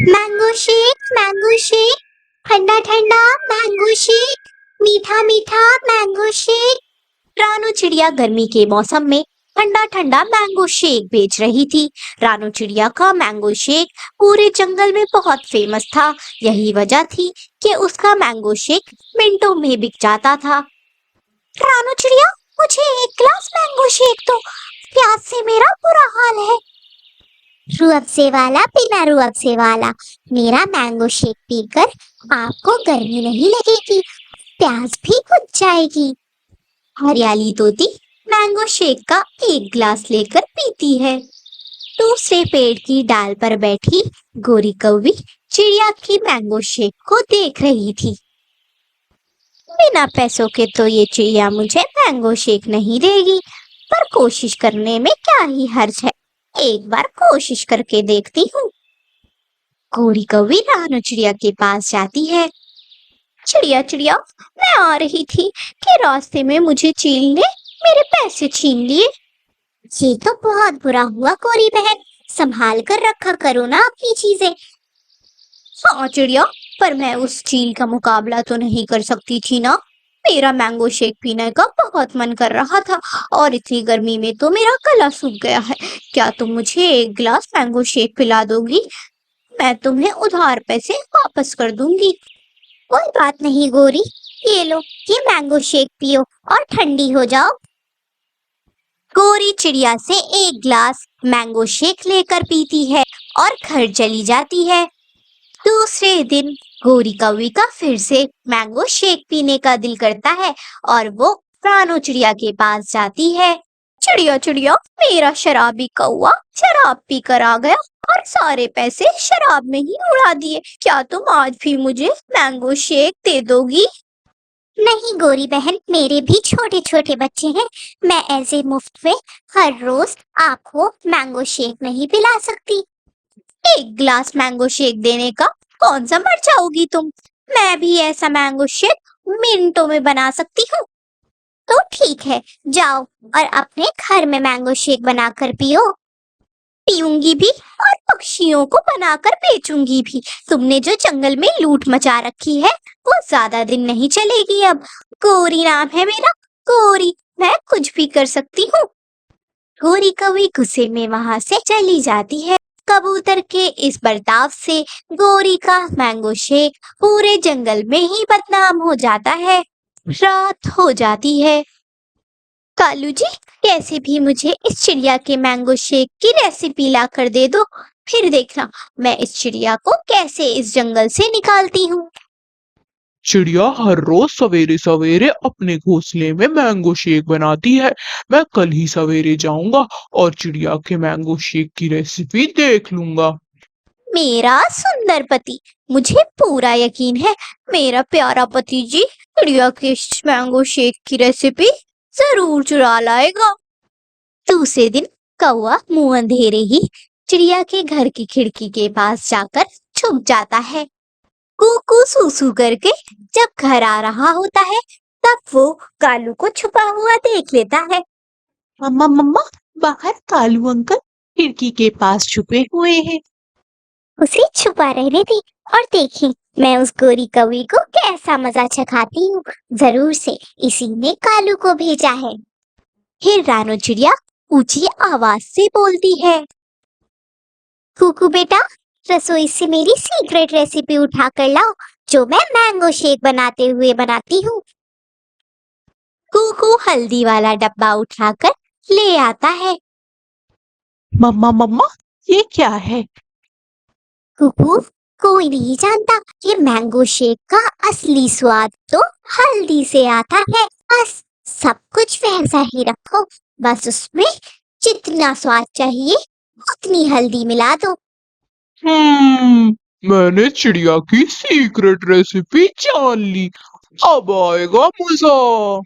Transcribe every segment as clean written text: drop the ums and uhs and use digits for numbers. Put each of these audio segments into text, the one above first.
Mango shake, ठंडा ठंडा mango shake, मीठा मीठा मैंगो शेक। रानू चिड़िया गर्मी के मौसम में ठंडा ठंडा मैंगो शेक बेच रही थी। रानू चिड़िया का मैंगो शेक पूरे जंगल में बहुत फेमस था। यही वजह थी कि उसका मैंगो शेक मिनटों में बिक जाता था। रानू चिड़िया, मुझे एक गिलास मैंगो शेक दो, प्यास से मेरा बुरा हाल है। रुअफ़ज़े वाला, बिना रुअफ़ज़े वाला, मेरा मैंगो शेक पीकर आपको गर्मी नहीं लगेगी, प्यास भी बुझ जाएगी। हरियाली तोती मैंगो शेक का एक गिलास लेकर पीती है। दूसरे पेड़ की डाल पर बैठी गोरी कौवी चिड़िया की मैंगो शेक को देख रही थी। बिना पैसों के तो ये चिड़िया मुझे मैंगो शेक नहीं देगी, पर कोशिश करने में क्या ही हर्ज है, एक बार कोशिश करके देखती हूँ। गोरी कौवी रानू चिड़िया के पास जाती है। चिड़िया चिड़िया, मैं आ रही थी कि रास्ते में मुझे चील ने मेरे पैसे छीन लिए। ये तो बहुत बुरा हुआ गोरी बहन, संभाल कर रखा करो ना अपनी चीजें। हाँ चिड़िया, पर मैं उस चील का मुकाबला तो नहीं कर सकती थी ना। मेरा मैंगो शेक पीने का बहुत मन कर रहा था और इतनी गर्मी में तो मेरा गला सूख गया है। क्या तुम मुझे एक गिलास मैंगो शेक पिला दोगी? मैं तुम्हें उधार पैसे वापस कर दूंगी। कोई बात नहीं गोरी, ये लो, ये मैंगो शेक पियो और ठंडी हो जाओ। गोरी चिड़िया से एक गिलास मैंगो शेक लेकर पीती है और घर चली जाती है। दूसरे दिन गोरी कौवी का फिर से मैंगो शेक पीने का दिल करता है और वो रानू चिड़िया के पास जाती है। चिड़िया चिड़िया, मेरा शराबी कौवा शराब पी कर आ गया और सारे पैसे शराब में ही उड़ा दिए। क्या तुम आज भी मुझे मैंगो शेक दे दोगी? नहीं गोरी बहन, मेरे भी छोटे छोटे बच्चे हैं, मैं ऐसे मुफ्त में हर रोज आपको मैंगो शेक नहीं पिला सकती। एक गिलास मैंगो शेक देने का कौन सा मर जाओगी तुम? मैं भी ऐसा मैंगो शेक मिनटों में बना सकती हूँ। तो ठीक है, जाओ और अपने घर में मैंगो शेक बनाकर पियो। पीऊंगी भी और पक्षियों को बनाकर बेचूंगी भी। तुमने जो जंगल में लूट मचा रखी है वो ज्यादा दिन नहीं चलेगी अब। गोरी नाम है मेरा, गोरी, मैं कुछ भी कर सकती हूँ। गोरी कौवी गुस्से में वहां से चली जाती है। कबूतर के इस बर्ताव से गोरी का मैंगो शेक पूरे जंगल में ही बदनाम हो जाता है। रात हो जाती है। कालू जी, कैसे भी मुझे इस चिड़िया के मैंगो शेक की रेसिपी ला कर दे दो, फिर देखना मैं इस चिड़िया को कैसे इस जंगल से निकालती हूँ। चिड़िया हर रोज सवेरे सवेरे अपने घोंसले में मैंगो शेक बनाती है। मैं कल ही सवेरे जाऊंगा और चिड़िया के मैंगो शेक की रेसिपी देख लूंगा। मेरा सुंदर पति, मुझे पूरा यकीन है मेरा प्यारा पति जी चिड़िया के इस मैंगो शेक की रेसिपी जरूर चुरा लाएगा। दूसरे दिन कौवा मुंह अंधेरे ही चिड़िया के घर की खिड़की के पास जाकर छुप जाता है। कूकू सूसू करके जब घर आ रहा होता है तब वो कालू को छुपा हुआ देख लेता है। मम्मा मम्मा, बाहर कालू अंकल खिड़की के पास छुपे हुए हैं। उसे छुपा रहने दे और देखें मैं उस गोरी कौवी को कैसा मजा चखाती हूँ। जरूर से इसी ने कालू को भेजा है। फिर रानू चिड़िया ऊंची आवाज से बोलती है, कुकू बेटा, रसोई से मेरी सीक्रेट रेसिपी उठा कर लाओ जो मैं मैंगो शेक बनाते हुए बनाती हूँ। कुकू हल्दी वाला डब्बा उठाकर ले आता है। मम्मा मम्मा, ये क्या है? कुकू, कोई नहीं जानता कि मैंगो शेक का असली स्वाद तो हल्दी से आता है। बस सब कुछ वैसा ही रखो, बस उसमें जितना स्वाद चाहिए उतनी हल्दी मिला दो। मैंने चिड़िया की सीक्रेट रेसिपी जान ली। अब आएगा मजा।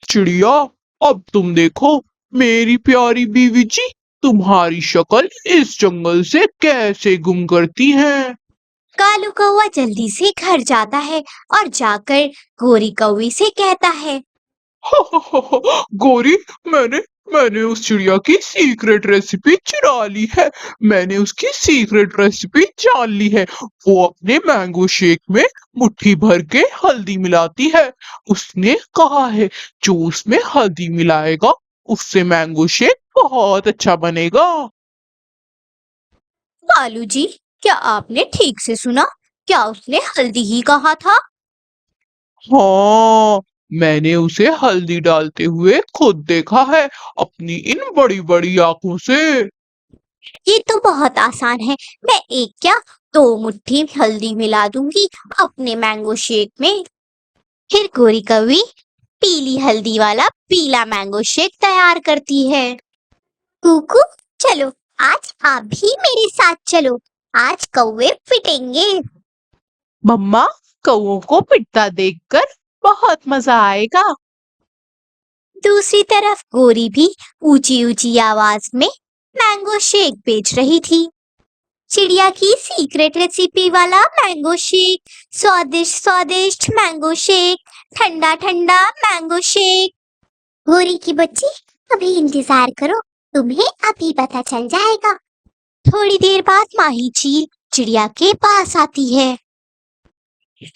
चिड़िया, अब तुम देखो मेरी प्यारी बीवी जी तुम्हारी शक्ल इस जंगल से कैसे गुम करती है। कालू कौवा जल्दी से घर जाता है और जाकर गोरी कौवी से कहता है, गोरी, मैंने मैंने उस चिड़िया की सीक्रेट रेसिपी चुरा ली है। मैंने उसकी सीक्रेट रेसिपी जान ली है। वो अपने मैंगो शेक में मुट्ठी भर के हल्दी मिलाती है। उसने कहा है जो उसमें हल्दी मिलाएगा उससे मैंगो शेक बहुत अच्छा बनेगा। कालू जी, क्या आपने ठीक से सुना? क्या उसने हल्दी ही कहा था? हाँ, मैंने उसे हल्दी डालते हुए खुद देखा है अपनी इन बड़ी बड़ी आंखों से। ये तो बहुत आसान है। मैं एक क्या, दो मुट्ठी हल्दी मिला दूंगी अपने मैंगो शेक में। फिर गोरी कौवी पीली हल्दी वाला पीला मैंगो शेक तैयार करती है। कुकू, चलो, आज आप भी मेरे साथ चलो। आज कौवे पिटेंगे। मम्मा, कौओं को पिटता देखकर बहुत मजा आएगा। दूसरी तरफ गोरी भी ऊंची ऊंची आवाज में मैंगो शेक बेच रही थी। चिड़िया की सीक्रेट रेसिपी वाला मैंगो शेक, स्वादिष्ट स्वादिष्ट मैंगो शेक, ठंडा ठंडा मैंगो शेक। गोरी की बच्ची, अभी इंतजार करो, तुम्हें अभी पता चल जाएगा। थोड़ी देर बाद माही चील चिड़िया के पास आती है।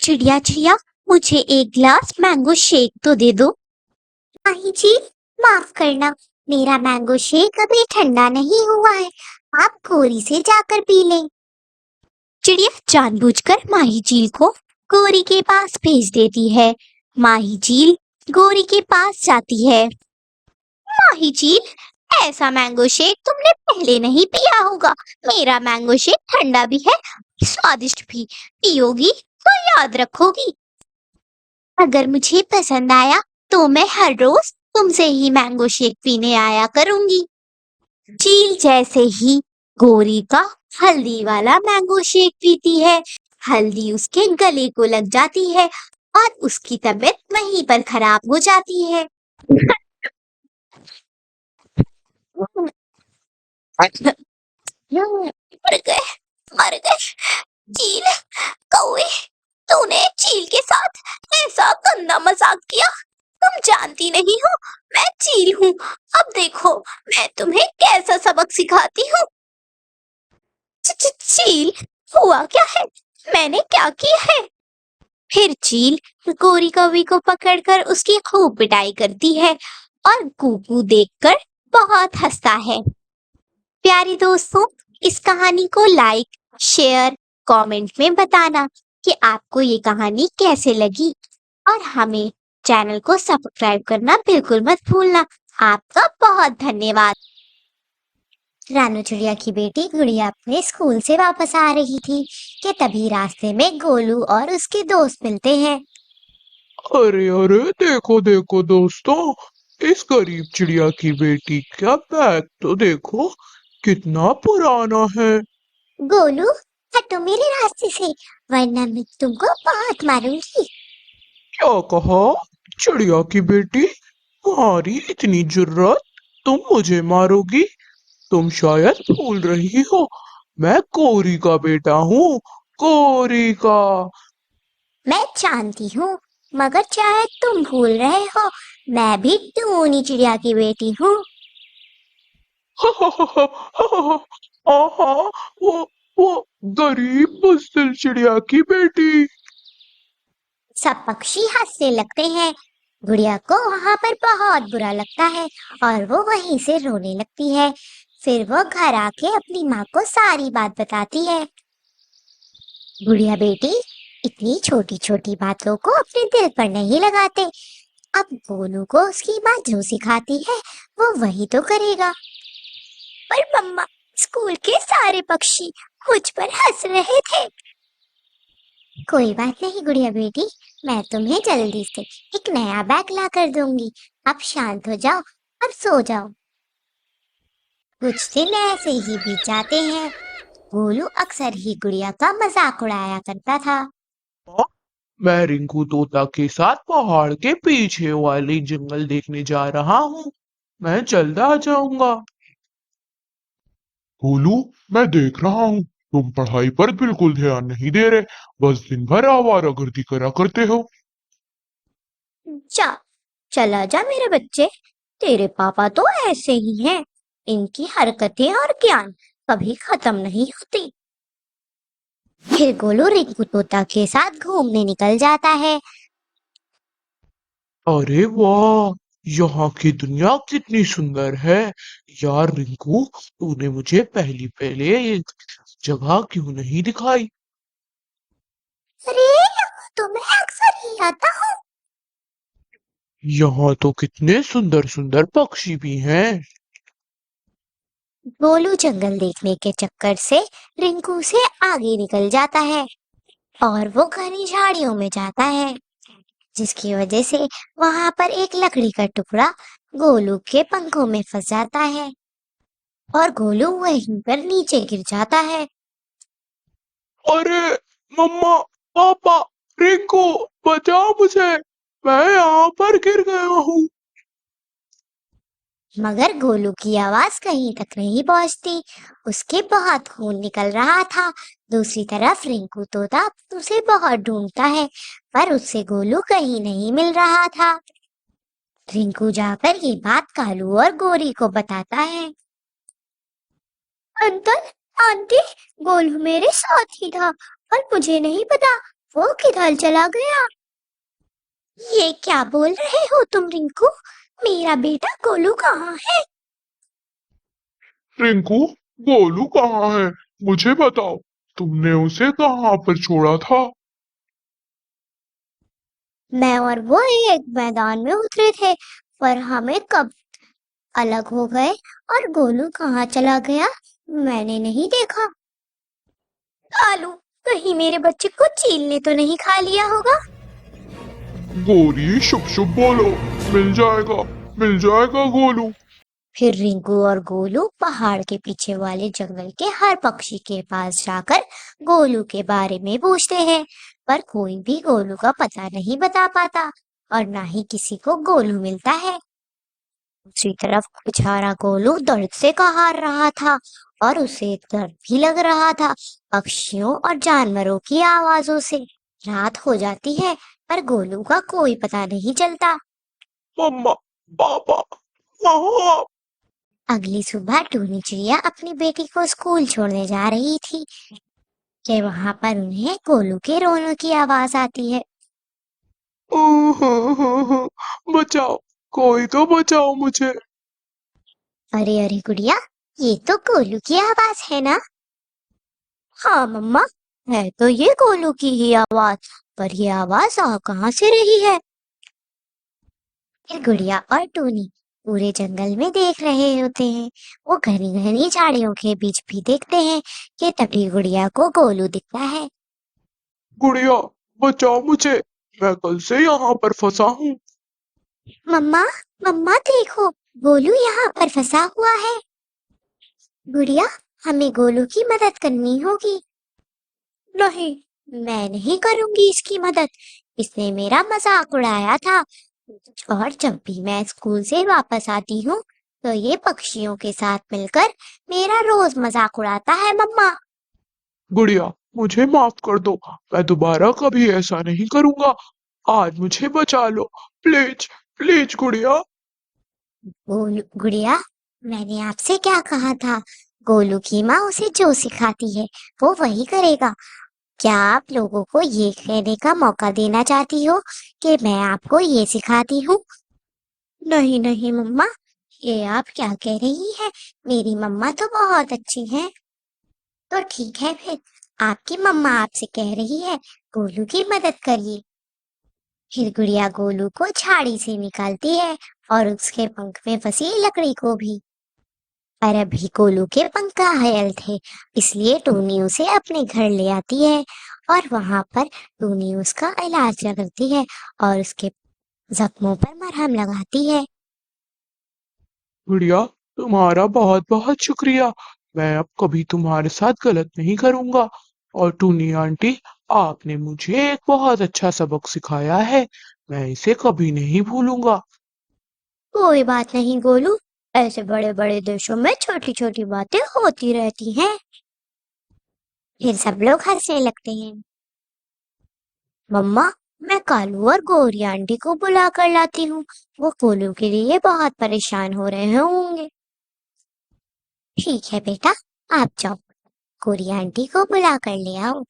चिड़िया चिड़िया, मुझे एक गिलास मैंगो शेक तो दे दो। माही जी, माफ करना, मेरा मैंगो शेक अभी ठंडा नहीं हुआ है। आप गोरी से जाकर पी लें। चिड़िया जानबूझकर माही चील को गोरी के पास भेज देती है। माही चील गोरी के पास जाती है। माही चील, ऐसा मैंगो शेक तुमने पहले नहीं पिया होगा। मेरा मैंगो शेक ठंडा भी है, स्वादिष्ट भी। पियोगी तो याद रखोगी। अगर मुझे पसंद आया तो मैं हर रोज तुमसे ही मैंगो शेक पीने आया करूंगी। चील जैसे ही गोरी का हल्दी वाला मैंगो शेक पीती है, हल्दी उसके गले को लग जाती है और उसकी तबीयत वहीं पर खराब हो जाती है। मर गए, मर गए। चील, कौवे, तूने चील के साथ ऐसा गंदा मजाक किया। तुम जानती नहीं हो, मैं चील हूँ। अब देखो, मैं तुम्हें कैसा सबक सिखाती हूँ। चील, हुआ क्या है? मैंने क्या किया है? फिर चील गोरी कौवी को पकड़कर उसकी खूब पिटाई करती है और कूकू देखकर बहुत हंसता है। प्यारे दोस्तों, इस कहानी को लाइक, शेयर, कमेंट में बताना कि आपको ये कहानी कैसे लगी और हमें चैनल को सब्सक्राइब करना बिल्कुल मत भूलना। आपका बहुत धन्यवाद। रानू चिड़िया की बेटी गुड़िया अपने स्कूल से वापस आ रही थी कि तभी रास्ते में गोलू और उसके दोस्त मिलते हैं। अरे अरे, देखो देखो दोस्तों, इस गरीब चिड़िया की बेटी का बैग तो देखो, कितना पुराना है। गोलू, हटो मेरे रास्ते से, वरना मैं तुमको बहुत मारूंगी। क्या कहा? चिड़िया की बेटी, तुम्हारी इतनी जुर्रत, तुम मुझे मारोगी? तुम शायद भूल रही हो, मैं कोरी का बेटा हूँ, कोरी का। मैं जानती हूँ, मगर शायद तुम भूल रहे हो, मैं भी टूनी चिड़िया की बेटी हूँ। आहा, वो वो गरीब बुज़दिल चिड़िया की बेटी। सब पक्षी हंसने लगते हैं। गुड़िया को वहां पर बहुत बुरा लगता है और वो वहीं से रोने लगती है। फिर वो घर आके अपनी माँ को सारी बात बताती है। गुड़िया बेटी, इतनी छोटी छोटी बातों को अपने दिल पर नहीं लगाते। अब गोलू को उसकी माँ जो सिखाती है वो वही तो करेगा। पर मम्मा, स्कूल के सारे पक्षी मुझ पर हंस रहे थे। कोई बात नहीं गुड़िया बेटी, मैं तुम्हें जल्दी से एक नया बैग ला कर दूंगी। अब शांत हो जाओ और सो जाओ। कुछ दिन ऐसे ही बीत जाते हैं। गोलू अक्सर ही गुड़िया का मजाक उड़ाया करता था। मैं रिंकू तोता के साथ पहाड़ के पीछे वाली जंगल देखने जा रहा हूँ। मैं जल्द आ जाऊंगा। भोलू, मैं देख रहा हूँ तुम पढ़ाई पर बिल्कुल ध्यान नहीं दे रहे, बस दिन भर आवारागर्दी करा करते हो। जा, चला जा मेरे बच्चे, तेरे पापा तो ऐसे ही हैं। इनकी हरकतें और ज्ञान कभी खत्म नहीं होती। फिर गोलू रिंकू तोता के साथ घूमने निकल जाता है। अरे वाह, यहाँ की दुनिया कितनी सुंदर है। यार रिंकू, तूने मुझे पहली पहले ये जगह क्यों नहीं दिखाई? अरे यहाँ तो मैं अक्सर ही आता हूँ। यहाँ तो कितने सुंदर सुंदर पक्षी भी हैं। गोलू जंगल देखने के चक्कर से रिंकू से आगे निकल जाता है और वो घनी झाड़ियों में जाता है, जिसकी वजह से वहां पर एक लकड़ी का टुकड़ा गोलू के पंखों में फंस जाता है और गोलू वहीं पर नीचे गिर जाता है। अरे मम्मा, पापा, रिंकू, बचाओ मुझे, मैं यहाँ पर गिर गया हूँ। मगर गोलू की आवाज कहीं तक नहीं पहुंचती। उसके बहुत खून निकल रहा था। दूसरी तरफ रिंकू तोता उसे बहुत ढूंढता है, पर उससे गोलू कहीं नहीं मिल रहा था। रिंकू जाकर ये बात कालू और गोरी को बताता है। अंकल, आंटी, गोलू मेरे साथ ही था और मुझे नहीं पता वो किधर चला गया। ये क्या बोल रहे हो तुम रिंकू? मेरा बेटा गोलू कहाँ है? रिंकू, गोलू कहाँ है? मुझे बताओ, तुमने उसे कहाँ पर छोड़ा था? मैं और वो एक मैदान में उतरे थे, पर हमें कब अलग हो गए और गोलू कहाँ चला गया मैंने नहीं देखा। कालू, कहीं मेरे बच्चे को चील ने तो नहीं खा लिया होगा? गोरी, शुभ शुभ बोलो, मिल जाएगा गोलू। फिर रिंकू और गोलू पहाड़ के पीछे वाले जंगल के हर पक्षी के पास जाकर गोलू के बारे में पूछते हैं, पर कोई भी गोलू का पता नहीं बता पाता और ना ही किसी को गोलू मिलता है। दूसरी तरफ बेचारा गोलू दर्द से कहार रहा था और उसे डर भी लग रहा था पक्षियों और जानवरों की आवाजों से। रात हो जाती है पर गोलू का कोई पता नहीं चलता। मम्मा, पापा, कहाँ? अगली सुबह टूनी चिड़िया अपनी बेटी को स्कूल छोड़ने जा रही थी कि वहां पर उन्हें गोलू के रोने की आवाज आती है। बचाओ, कोई तो बचाओ मुझे। अरे अरे गुड़िया, ये तो गोलू की आवाज है ना? हाँ मम्मा, है तो ये गोलू की ही आवाज, पर ये आवाज आ कहाँ से रही है? फिर गुड़िया और टूनी पूरे जंगल में देख रहे होते हैं। वो घनी घनी झाड़ियों के बीच भी देखते हैं कि तभी गुड़िया को गोलू दिखता है। गुड़िया, बचाओ मुझे, मैं कल से यहाँ पर फंसा हूँ। मम्मा, मम्मा देखो, गोलू यहाँ पर फंसा हुआ है। गुड़िया, हमें गोलू की मदद करनी होगी। नहीं, मैं नहीं करूंगी इसकी मदद। इसने मेरा मजाक उड़ाया था और जब भी मैं स्कूल से वापस आती हूँ तो ये पक्षियों के साथ मिलकर मेरा रोज मजाक उड़ाता है मम्मा। गुड़िया, मुझे माफ कर दो, मैं दोबारा कभी ऐसा नहीं करूँगा। आज मुझे बचा लो, प्लीज प्लीज गुड़िया। गुड़िया, मैंने आपसे क्या कहा था? गोलू की माँ उसे जो सिखाती है वो वही करेगा। क्या आप लोगों को ये कहने का मौका देना चाहती हो कि मैं आपको ये सिखाती हूँ? नहीं नहीं मम्मा, ये आप क्या कह रही है? मेरी मम्मा तो बहुत अच्छी है। तो ठीक है फिर, आपकी मम्मा आपसे कह रही है गोलू की मदद करिए। फिर गुड़िया गोलू को झाड़ी से निकालती है और उसके पंख में फंसी लकड़ी को भी। पर अभी गोलू के पंख घायल थे, इसलिए टूनी उसे अपने घर ले आती है और वहां पर टूनी उसका इलाज करती है और उसके जख्मों पर मरहम लगाती है। गुड़िया, तुम्हारा बहुत बहुत शुक्रिया। मैं अब कभी तुम्हारे साथ गलत नहीं करूँगा। और टूनी आंटी, आपने मुझे एक बहुत अच्छा सबक सिखाया है, मैं इसे कभी नहीं भूलूंगा। कोई बात नहीं गोलू, ऐसे बड़े बड़े देशों में छोटी छोटी बातें होती रहती हैं। फिर सब लोग हंसने लगते हैं। मम्मा, मैं कालू और गौरी आंटी को बुला कर लाती हूँ। वो कोलू के लिए बहुत परेशान हो रहे होंगे। ठीक है बेटा, आप जाओ, गौरी आंटी को बुला कर ले आओ।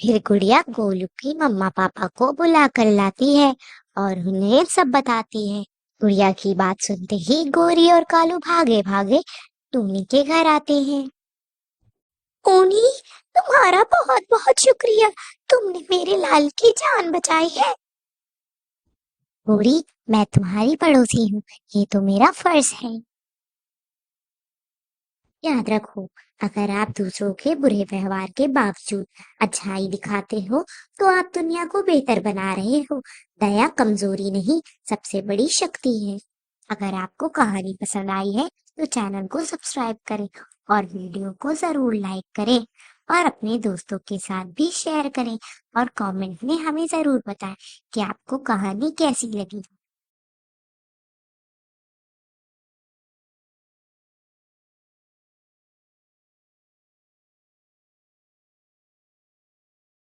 फिर गुड़िया गोलू की मम्मा पापा को बुला कर लाती है और उन्हें सब बताती है। गुड़िया की बात सुनते ही गोरी और कालू भागे भागे टूनी के घर आते हैं। टूनी, तुम्हारा बहुत बहुत शुक्रिया, तुमने मेरे लाल की जान बचाई है। गोरी, मैं तुम्हारी पड़ोसी हूँ, ये तो मेरा फर्ज है। याद रखो, अगर आप दूसरों के बुरे व्यवहार के बावजूद अच्छाई दिखाते हो तो आप दुनिया को बेहतर बना रहे हो। दया कमजोरी नहीं, सबसे बड़ी शक्ति है। अगर आपको कहानी पसंद आई है तो चैनल को सब्सक्राइब करें और वीडियो को जरूर लाइक करें और अपने दोस्तों के साथ भी शेयर करें और कमेंट में हमें जरूर बताएं कि आपको कहानी कैसी लगी।